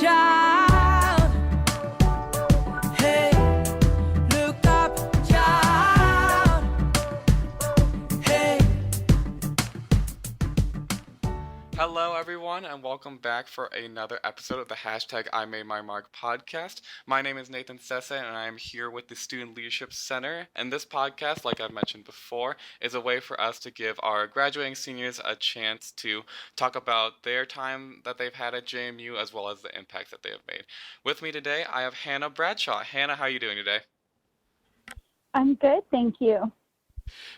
child. Hey, look up, child. Hey. Hello, everyone, and welcome back for another episode of the hashtag I Made My Mark podcast. My name is Nathan Sese, and I am here with the Student Leadership Center. And this podcast, like I've mentioned before, is a way for us to give our graduating seniors a chance to talk about their time that they've had at JMU, as well as the impact that they have made. With me today, I have Hannah Bradshaw. Hannah, how are you doing today? I'm good, thank you.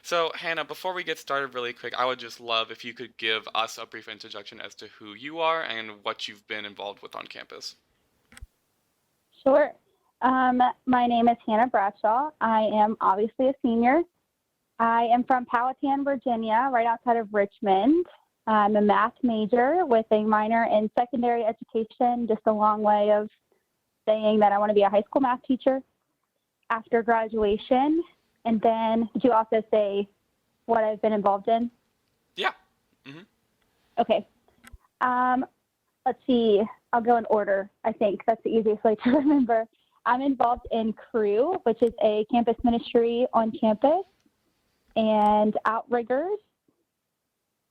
So, Hannah, before we get started really quick, I would just love if you could give us a brief introduction as to who you are and what you've been involved with on campus. Sure. My name is Hannah Bradshaw. I am obviously a senior. I am from Powhatan, Virginia, right outside of Richmond. I'm a math major with a minor in secondary education, just a long way of saying that I want to be a high school math teacher after graduation. And then, did you also say what I've been involved in? Yeah. Mm-hmm. Okay. Let's see. I'll go in order. I think that's the easiest way to remember. I'm involved in CREW, which is a campus ministry on campus, and outriggers,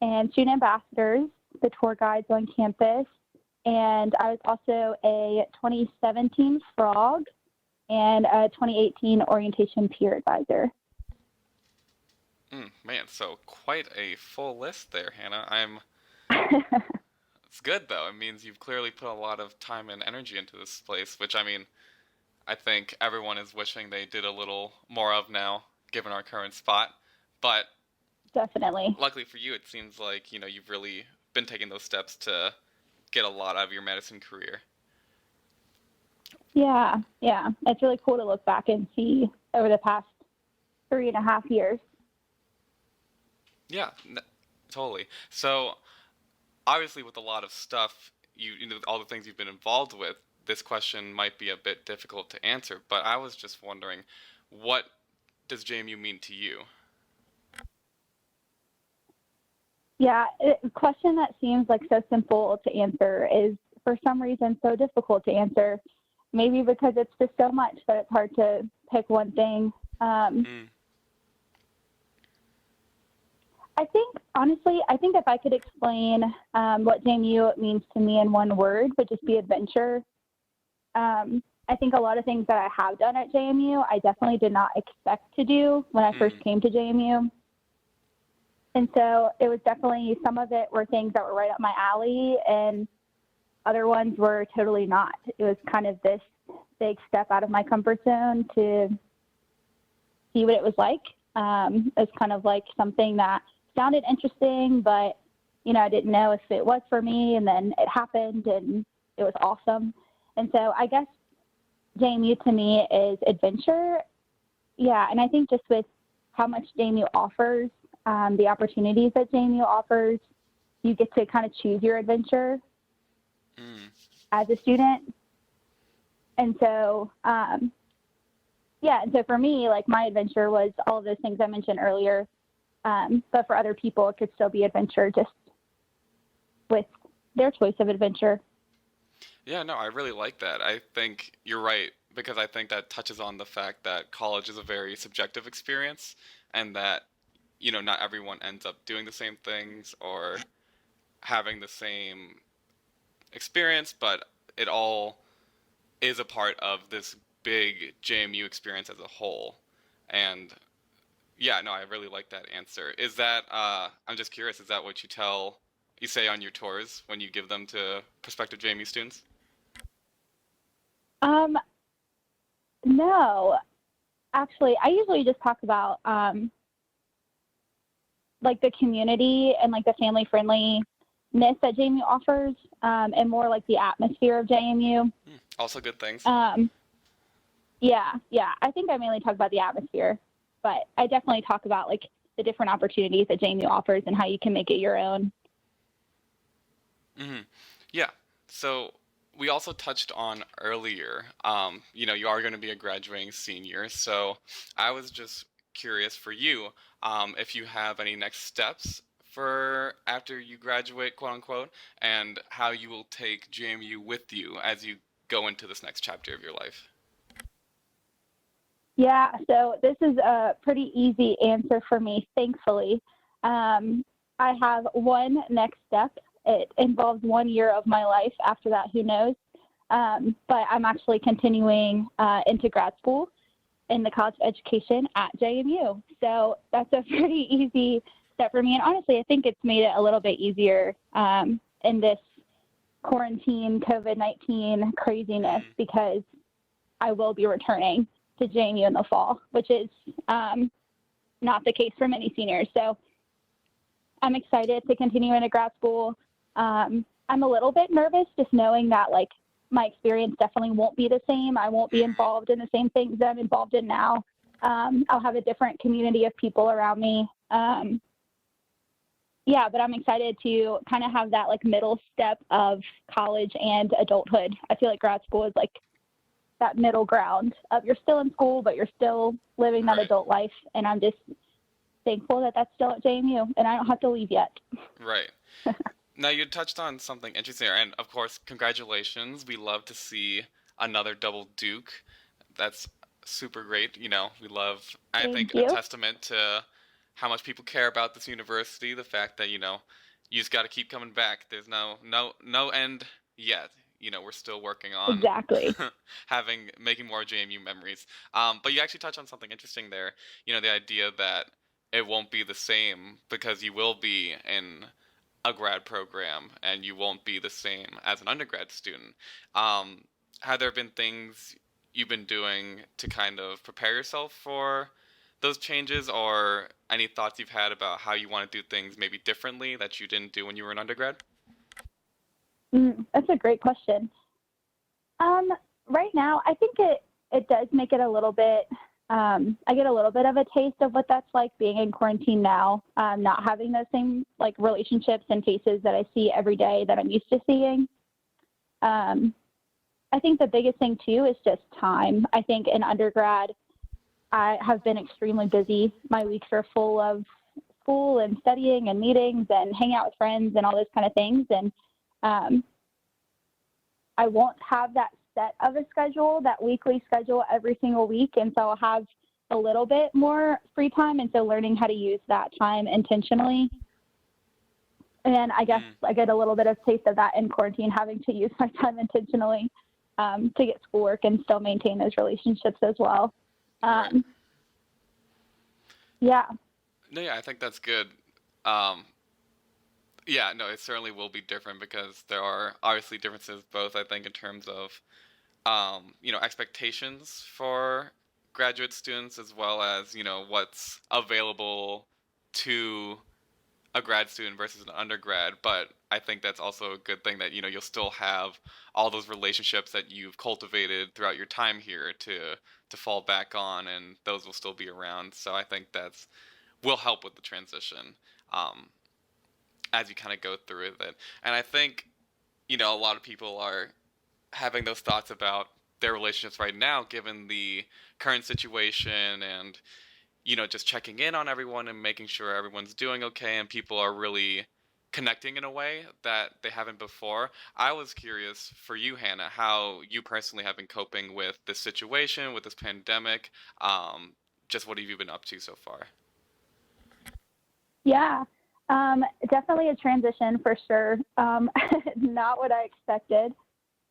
and student ambassadors, the tour guides on campus. And I was also a 2017 frog and a 2018 orientation peer advisor. Man, so quite a full list there, Hannah. It's good though. It means you've clearly put a lot of time and energy into this place, which I think everyone is wishing they did a little more of now, given our current spot. But Definitely. luckily for you, it seems like, you've really been taking those steps to get a lot out of your medicine career. Yeah. It's really cool to look back and see over the past 3.5 years. Yeah, totally. So, obviously, with a lot of stuff, all the things you've been involved with, this question might be a bit difficult to answer. But I was just wondering, what does JMU mean to you? Yeah, a question that seems like so simple to answer is for some reason so difficult to answer. Maybe because it's just so much that it's hard to pick one thing. I think if I could explain what JMU means to me in one word, would just be adventure. I think a lot of things that I have done at JMU, I definitely did not expect to do when I first came to JMU. And so it was definitely, some of it were things that were right up my alley, and other ones were totally not. It was kind of this big step out of my comfort zone to see what it was like. It was kind of like something that sounded interesting, but, I didn't know if it was for me, and then it happened, and it was awesome. And so I guess JMU to me is adventure. Yeah, and I think just with how much JMU offers, the opportunities that JMU offers, you get to kind of choose your adventure as a student. And so, and so for me, like, my adventure was all of those things I mentioned earlier. But for other people, it could still be adventure just with their choice of adventure. Yeah, no, I really like that. I think you're right, because I think that touches on the fact that college is a very subjective experience, and that, not everyone ends up doing the same things or having the same experience, but it all is a part of this big JMU experience as a whole. And yeah, no, I really like that answer. Is that, I'm just curious, is that what you say on your tours when you give them to prospective JMU students? No, actually, I usually just talk about, like, the community and, like, the family-friendliness that JMU offers, and more like the atmosphere of JMU. Also good things. Yeah. I think I mainly talk about the atmosphere, but I definitely talk about, like, the different opportunities that JMU offers and how you can make it your own. Yeah. So we also touched on earlier, you are going to be a graduating senior. So I was just curious for you, if you have any next steps for after you graduate, quote unquote, and how you will take JMU with you as you go into this next chapter of your life. Yeah, so this is a pretty easy answer for me, thankfully. I have one next step. It involves 1 year of my life. After that, who knows? But I'm actually continuing into grad school in the college of education at JMU. So that's a pretty easy step for me. And honestly, I think it's made it a little bit easier in this quarantine, COVID-19 craziness because I will be returning to JMU in the fall, which is not the case for many seniors. So I'm excited to continue into grad school. I'm a little bit nervous just knowing that like my experience definitely won't be the same. I won't be involved in the same things that I'm involved in now. I'll have a different community of people around me. Yeah, but I'm excited to kind of have that like middle step of college and adulthood. I feel like grad school is like that middle ground of you're still in school, but you're still living that adult life. And I'm just thankful that that's still at JMU and I don't have to leave yet. Right. Now, you touched on something interesting there, and of course, congratulations. We love to see another double Duke. That's super great. You know, we love, I think, a testament to how much people care about this university, the fact that, you know, you just got to keep coming back. There's no end yet. You know, we're still working on making more JMU memories. But you actually touched on something interesting there. You know, the idea that it won't be the same because you will be in a grad program and you won't be the same as an undergrad student. Have there been things you've been doing to kind of prepare yourself for those changes, or any thoughts you've had about how you want to do things maybe differently that you didn't do when you were an undergrad? That's a great question. Right now, I think it does make it a little bit, I get a little bit of a taste of what that's like being in quarantine now, not having those same like relationships and faces that I see every day that I'm used to seeing. I think the biggest thing too is just time. I think in undergrad, I have been extremely busy. My weeks are full of school and studying and meetings and hanging out with friends and all those kind of things. And I won't have that set of a schedule, that weekly schedule every single week. And so I'll have a little bit more free time. And so learning how to use that time intentionally. And I guess I get a little bit of taste of that in quarantine, having to use my time intentionally to get schoolwork and still maintain those relationships as well. Yeah. No, yeah, I think that's good. Yeah, no, it certainly will be different because there are obviously differences both, I think, in terms of, you know, expectations for graduate students as well as, you know, what's available to a grad student versus an undergrad. But I think that's also a good thing that, you know, you'll still have all those relationships that you've cultivated throughout your time here to fall back on, and those will still be around. So I think that's will help with the transition. As you kind of go through it. And I think, you know, a lot of people are having those thoughts about their relationships right now, given the current situation and, you know, just checking in on everyone and making sure everyone's doing okay and people are really connecting in a way that they haven't before. I was curious for you, Hannah, how you personally have been coping with this situation, with this pandemic. Just what have you been up to so far? Yeah. Definitely a transition for sure. Not what I expected.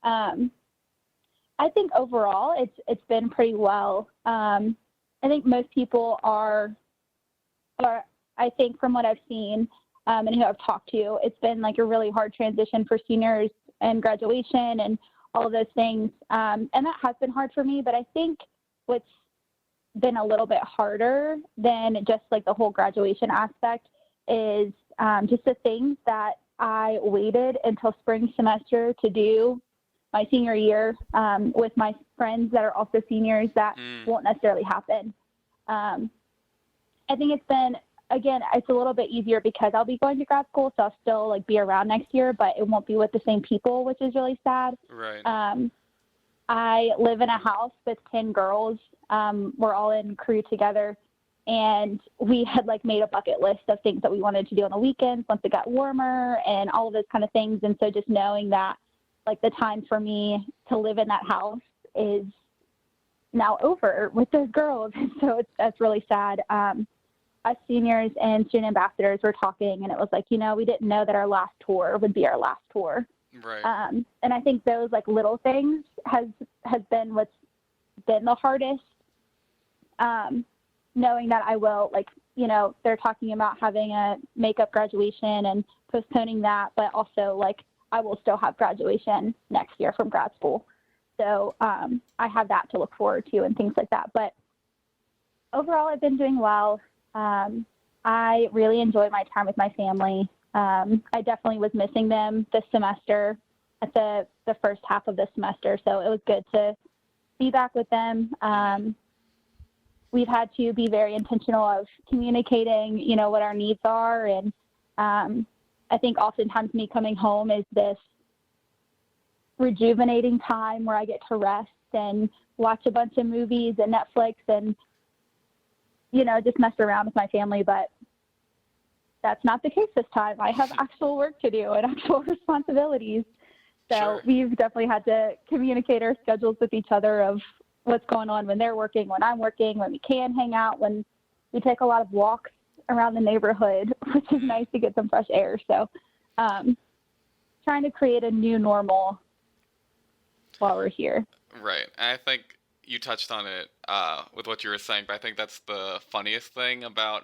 I think overall it's been pretty well. I think most people are I think from what I've seen and who I've talked to, it's been like a really hard transition for seniors and graduation and all of those things. And that has been hard for me, but I think what's been a little bit harder than just like the whole graduation aspect is just the things that I waited until spring semester to do my senior year with my friends that are also seniors that won't necessarily happen. I think it's been, again, it's a little bit easier because I'll be going to grad school, so I'll still like be around next year, but it won't be with the same people, which is really sad. Right. I live in a house with 10 girls. We're all in crew together. And we had like made a bucket list of things that we wanted to do on the weekends once it got warmer and all of those kind of things. And so just knowing that like the time for me to live in that house is now over with those girls. And so that's really sad. Us seniors and student ambassadors were talking, and it was like, you know, we didn't know that our last tour would be our last tour. Right. And I think those like little things has been what's been the hardest. Knowing that I will, like, you know, they're talking about having a makeup graduation and postponing that, but also like I will still have graduation next year from grad school. So I have that to look forward to and things like that. But overall, I've been doing well. I really enjoy my time with my family. I definitely was missing them this semester at the first half of the semester. So it was good to be back with them. We've had to be very intentional of communicating, you know, what our needs are. And I think oftentimes me coming home is this rejuvenating time where I get to rest and watch a bunch of movies and Netflix and, you know, just mess around with my family. But that's not the case this time. I have actual work to do and actual responsibilities. So Sure. we've definitely had to communicate our schedules with each other of what's going on when they're working, when I'm working, when we can hang out, when we take a lot of walks around the neighborhood, which is nice to get some fresh air. So trying to create a new normal while we're here. Right. And I think you touched on it with what you were saying, but I think that's the funniest thing about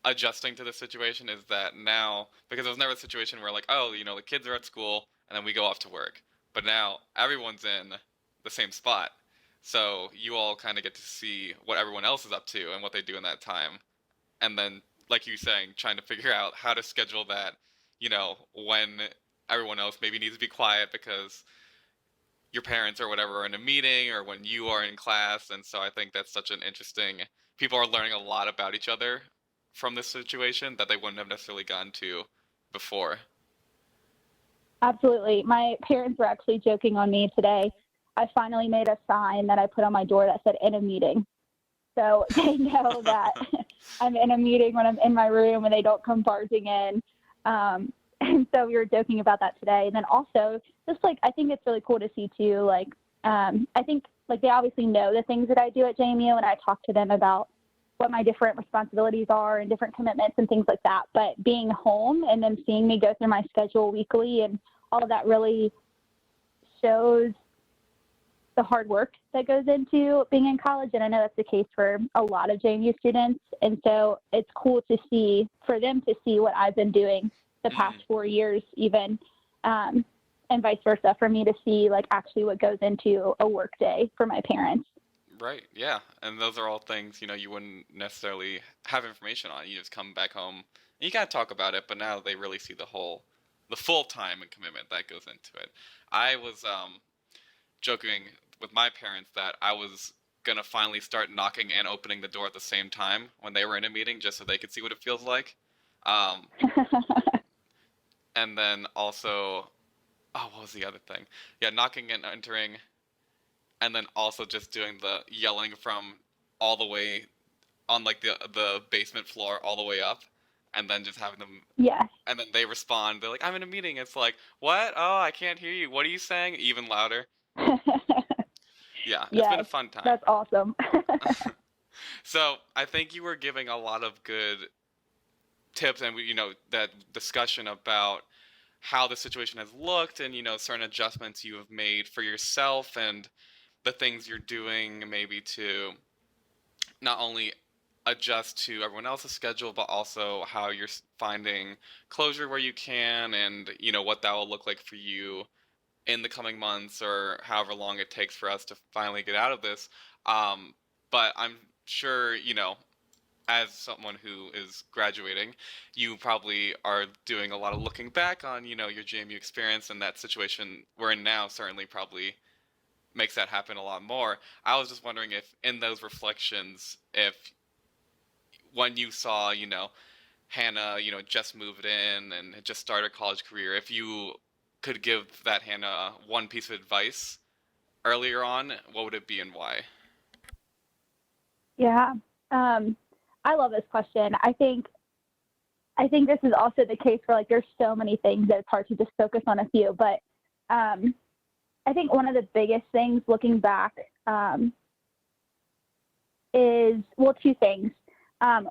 adjusting to the situation is that now, because it was never a situation where like, oh, you know, the kids are at school and then we go off to work. But now everyone's in the same spot. So you all kind of get to see what everyone else is up to and what they do in that time. And then, like you were saying, trying to figure out how to schedule that, you know, when everyone else maybe needs to be quiet because your parents or whatever are in a meeting or when you are in class. And so I think that's such an interesting, people are learning a lot about each other from this situation that they wouldn't have necessarily gotten to before. Absolutely. My parents were actually joking on me today. I finally made a sign that I put on my door that said in a meeting. So they know that I'm in a meeting when I'm in my room and they don't come barging in. And so we were joking about that today. And then also just like, I think it's really cool to see too, like, I think like they obviously know the things that I do at JMU and I talk to them about what my different responsibilities are and different commitments and things like that. But being home and them seeing me go through my schedule weekly and all of that really shows the hard work that goes into being in college. And I know that's the case for a lot of JMU students. And so it's cool to see, for them to see what I've been doing the past 4 years even, and vice versa, for me to see like actually what goes into a work day for my parents. Right, yeah. And those are all things, you know, you wouldn't necessarily have information on. You just come back home and you kind of talk about it, but now they really see the full time and commitment that goes into it. I was joking with my parents that I was gonna finally start knocking and opening the door at the same time when they were in a meeting, just so they could see what it feels like. Um, and then also, oh, what was the other thing? Yeah, knocking and entering, and then also just doing the yelling from all the way on like the basement floor all the way up, and then just having them, Yes. and then they respond. They're like, "I'm in a meeting." It's like, "What? Oh, I can't hear you. What are you saying?" Even louder. Yeah, it's been a Yes, fun time. that's awesome. So I think you were giving a lot of good tips and you know that discussion about how the situation has looked and you know certain adjustments you have made for yourself and the things you're doing maybe to not only adjust to everyone else's schedule but also how you're finding closure where you can and you know what that will look like for you in the coming months or however long it takes for us to finally get out of this. But I'm sure, you know, as someone who is graduating, you probably are doing a lot of looking back on, you know, your JMU experience and that situation we're in now certainly probably makes that happen a lot more. I was just wondering if in those reflections, if when you saw, you know, Hannah, you know, just moved in and had just started a college career, if you could give that Hannah one piece of advice earlier on, what would it be and why? Yeah. I love this question. I think this is also the case where like there's so many things that it's hard to just focus on a few. But I think one of the biggest things looking back is, well, two things.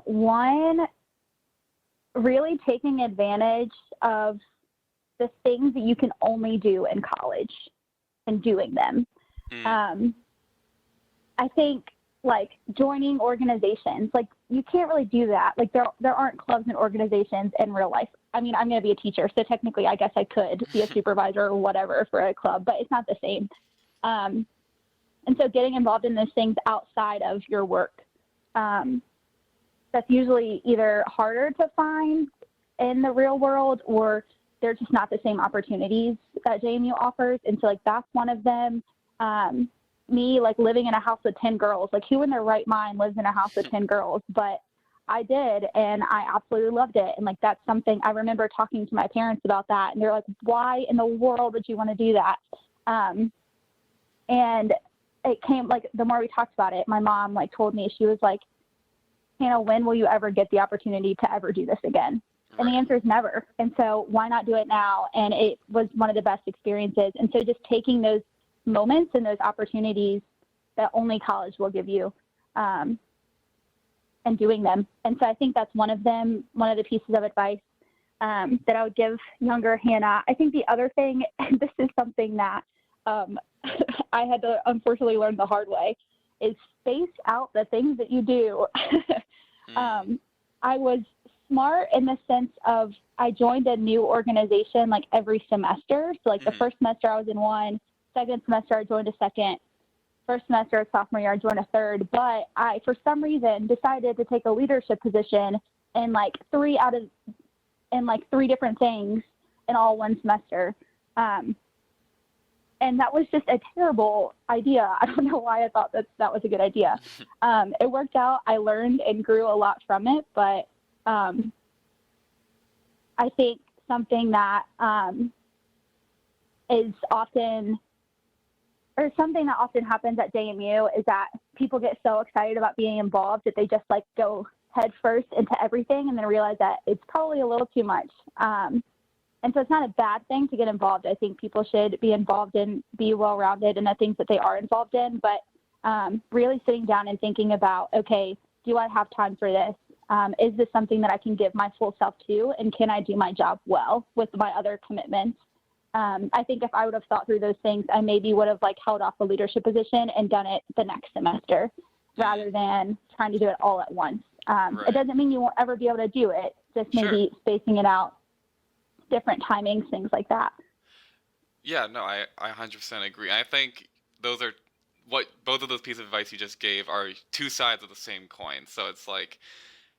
One, really taking advantage of the things that you can only do in college and doing them. I think like joining organizations, like you can't really do that. Like there aren't clubs and organizations in real life. I mean, I'm going to be a teacher, so technically I guess I could be a supervisor or whatever for a club, but it's not the same. And so getting involved in those things outside of your work, that's usually either harder to find in the real world or they're just not the same opportunities that JMU offers. And so like that's one of them. Me like living in a house with 10 girls, like who in their right mind lives in a house with 10 girls? But I did, and I absolutely loved it. And like that's something I remember talking to my parents about that, and they're like, why in the world would you want to do that? And it came like the more we talked about it, my mom like told me, she was like, Hannah, when will you ever get the opportunity to ever do this again? And the answer is never. And so why not do it now? And it was one of the best experiences. And so just taking those moments and those opportunities that only college will give you, and doing them. And so I think that's one of them, one of the pieces of advice that I would give younger Hannah. I think the other thing, and this is something that I had to unfortunately learn the hard way, is space out the things that you do. I was smart in the sense of I joined a new organization like every semester. So like the first semester I was in one, second semester I joined a second, first semester of sophomore year I joined a third. But I, for some reason, decided to take a leadership position in like three different things in all one semester. And that was just a terrible idea. I don't know why I thought that was a good idea. It worked out. I learned and grew a lot from it. But I think something that is often, or something that often happens at JMU is that people get so excited about being involved that they just like go head first into everything and then realize that it's probably a little too much. And so it's not a bad thing to get involved. I think people should be involved and be well-rounded in the things that they are involved in, but really sitting down and thinking about, okay, do I have time for this? Is this something that I can give my full self to? And can I do my job well with my other commitments? I think if I would have thought through those things, I maybe would have like held off a leadership position and done it the next semester rather than trying to do it all at once. Right. It doesn't mean you won't ever be able to do it, just maybe spacing it out, different timings, things like that. Yeah, no, I 100% agree. I think those are what both of those pieces of advice you just gave are two sides of the same coin. So it's like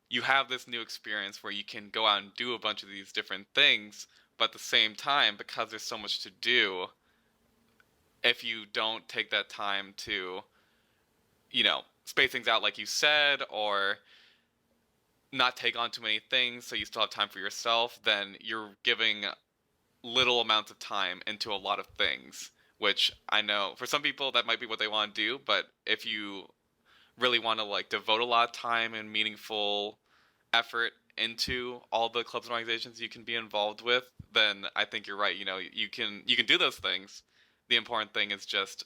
you have this new experience where you can go out and do a bunch of these different things, but at the same time, because there's so much to do, if you don't take that time to, space things out like you said, or not take on too many things so you still have time for yourself, then you're giving little amounts of time into a lot of things, which I know for some people that might be what they want to do, but if you really want to like devote a lot of time and meaningful effort into all the clubs and organizations you can be involved with, then I think you're right. You can do those things. The important thing is just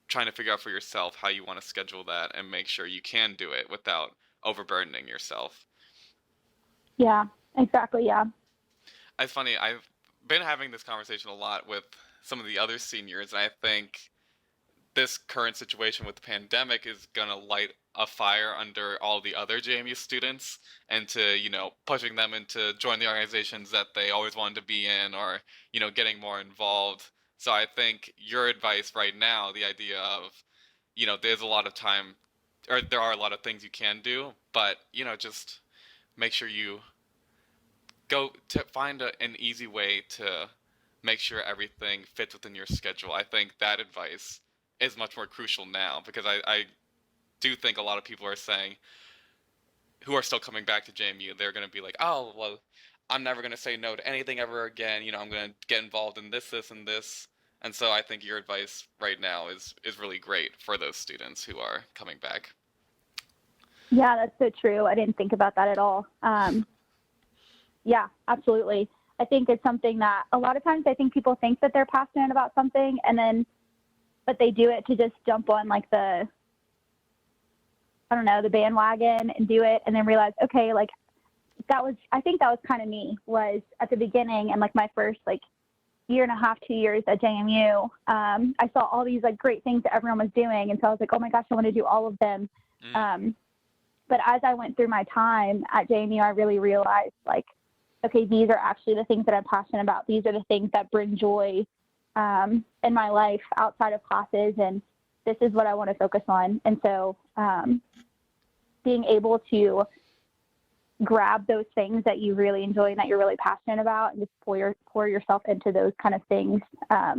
trying to figure out for yourself how you want to schedule that and make sure you can do it without overburdening yourself. Yeah, exactly. Yeah. It's funny. I've been having this conversation a lot with some of the other seniors, and I think this current situation with the pandemic is going to light a fire under all the other JMU students into, pushing them into join the organizations that they always wanted to be in or, getting more involved. So I think your advice right now, the idea of, there's a lot of time, or there are a lot of things you can do, but, just make sure you go to find an easy way to make sure everything fits within your schedule. I think that advice is much more crucial now because I do think a lot of people are saying, who are still coming back to JMU, they're going to be like, oh, well, I'm never going to say no to anything ever again. I'm going to get involved in this, and this. And so I think your advice right now is really great for those students who are coming back. Yeah, that's so true. I didn't think about that at all. Yeah, absolutely. I think it's something that a lot of times I think people think that they're passionate about something and then, but they do it to just jump on like I don't know, the bandwagon and do it and then realize, okay, like I think that was kind of me was at the beginning and like my first like year and a half, 2 years at JMU. I saw all these like great things that everyone was doing. And so I was like, oh my gosh, I want to do all of them. But as I went through my time at JMU, I really realized like, okay, these are actually the things that I'm passionate about. These are the things that bring joy in my life outside of classes. And this is what I want to focus on. And so being able to grab those things that you really enjoy and that you're really passionate about and just pour yourself into those kind of things. I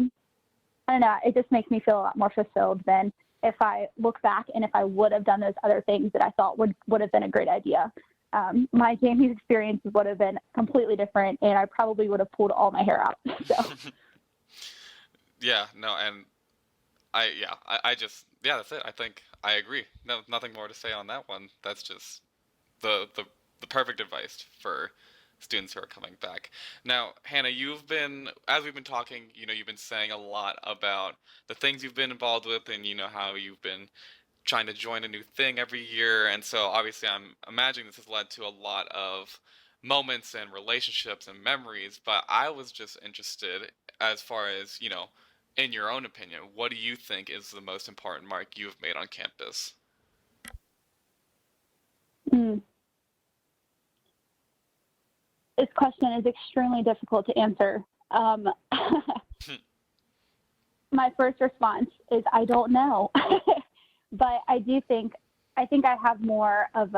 don't know. It just makes me feel a lot more fulfilled than if I look back and if I would have done those other things that I thought would have been a great idea. My JMU experience would have been completely different and I probably would have pulled all my hair out. So. Yeah, no, and that's it. I think I agree. No, nothing more to say on that one. That's just the perfect advice for students who are coming back. Now, Hannah, as we've been talking, you've been saying a lot about the things you've been involved with and how you've been trying to join a new thing every year. And so obviously I'm imagining this has led to a lot of moments and relationships and memories, but I was just interested as far as, in your own opinion, what do you think is the most important mark you've made on campus? This question is extremely difficult to answer. My first response is I don't know. But I think I have more of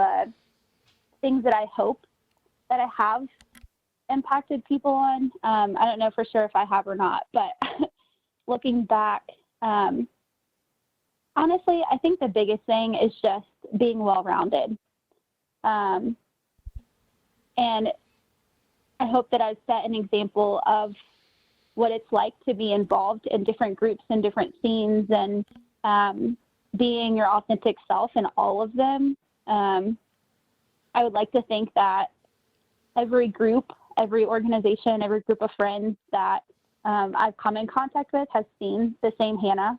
things that I hope that I have impacted people on. I don't know for sure if I have or not, but looking back, honestly, I think the biggest thing is just being well-rounded. And I hope that I've set an example of what it's like to be involved in different groups and different scenes and being your authentic self in all of them. I would like to think that every group, every organization, every group of friends that I've come in contact with has seen the same Hannah.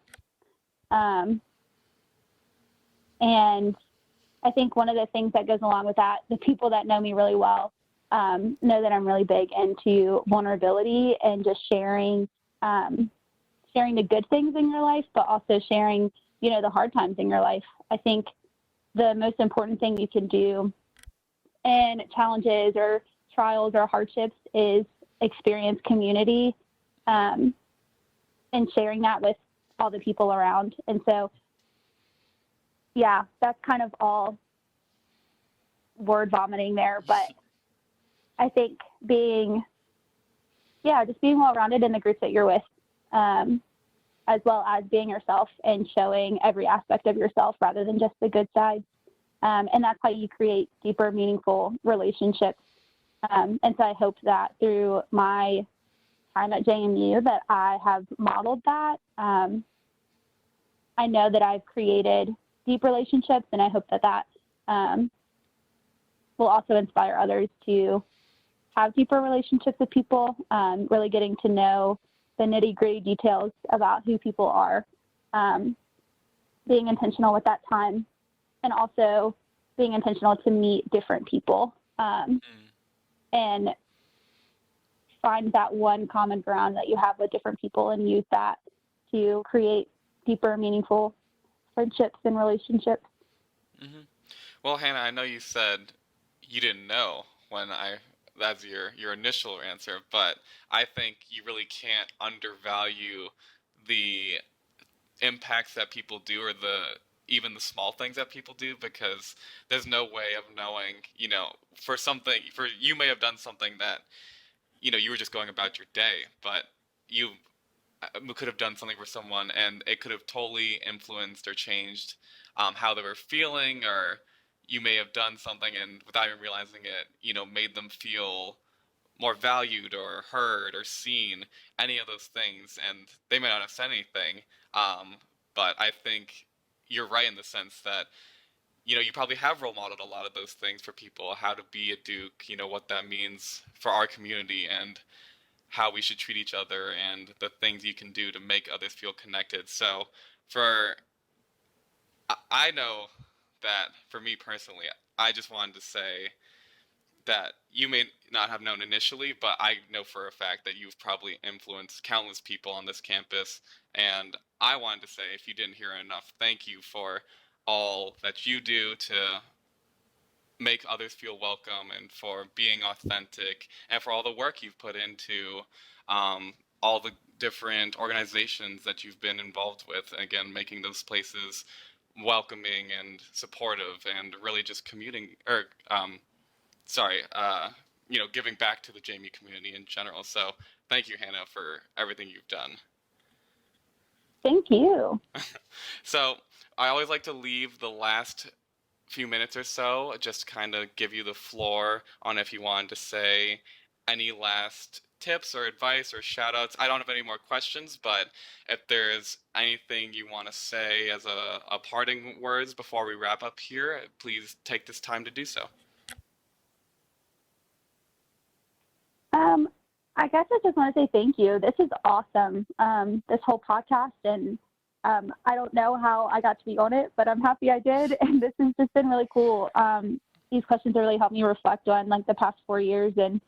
And I think one of the things that goes along with that, the people that know me really well know that I'm really big into vulnerability and just sharing the good things in your life, but also sharing, the hard times in your life. I think the most important thing you can do in challenges or trials or hardships is experience community and sharing that with all the people around. And so, yeah, that's kind of all word vomiting there, but I think just being well-rounded in the groups that you're with, as well as being yourself and showing every aspect of yourself rather than just the good sides. And that's how you create deeper, meaningful relationships. And so I hope that through my time at JMU that I have modeled that. I know that I've created deep relationships, and I hope that will also inspire others to have deeper relationships with people, really getting to know the nitty-gritty details about who people are, being intentional with that time, and also being intentional to meet different people and find that one common ground that you have with different people and use that to create deeper, meaningful friendships and relationships. Mm-hmm. Well, Hannah, I know you said you didn't know that's your initial answer, but I think you really can't undervalue the impacts that people do or even the small things that people do, because there's no way of knowing, for you may have done something that, you were just going about your day, but you could have done something for someone and it could have totally influenced or changed how they were feeling, or you may have done something and without even realizing it, made them feel more valued or heard or seen, any of those things, and they may not have said anything, but I think you're right in the sense that you probably have role modeled a lot of those things for people, how to be a Duke, what that means for our community and how we should treat each other and the things you can do to make others feel connected. So I know that for me personally, I just wanted to say that you may not have known initially, but I know for a fact that you've probably influenced countless people on this campus. And I wanted to say, if you didn't hear enough, thank you for all that you do to make others feel welcome and for being authentic and for all the work you've put into all the different organizations that you've been involved with. Again, making those places welcoming and supportive and really just giving back to the JMU community in general. So thank you, Hannah, for everything you've done. Thank you. So I always like to leave the last few minutes or so, just kind of give you the floor on if you wanted to say any last tips or advice or shout outs. I don't have any more questions, but if there's anything you want to say as a parting words before we wrap up here, please take this time to do so. I guess I just want to say thank you. This is awesome, this whole podcast, and I don't know how I got to be on it, but I'm happy I did, and this has just been really cool. These questions have really helped me reflect on the past 4 years, and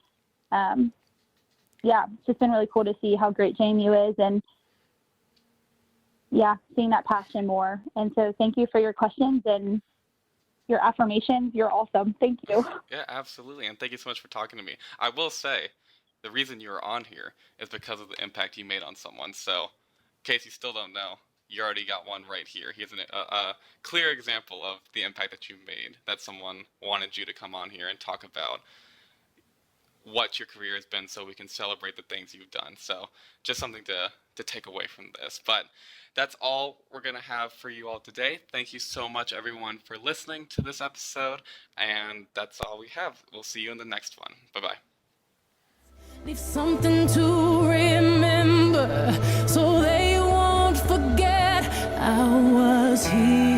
it's just been really cool to see how great JMU is, and seeing that passion more. And so thank you for your questions and your affirmations. You're awesome. Thank you. Yeah, absolutely. And thank you so much for talking to me. I will say the reason you're on here is because of the impact you made on someone. So in case you still don't know, you already got one right here. Here's a clear example of the impact that you made, that someone wanted you to come on here and talk about what your career has been so we can celebrate the things you've done. So just something to take away from this. But that's all we're going to have for you all today. Thank you so much, everyone, for listening to this episode. And that's all we have. We'll see you in the next one. Bye-bye. Leave something to remember so they won't forget I was here.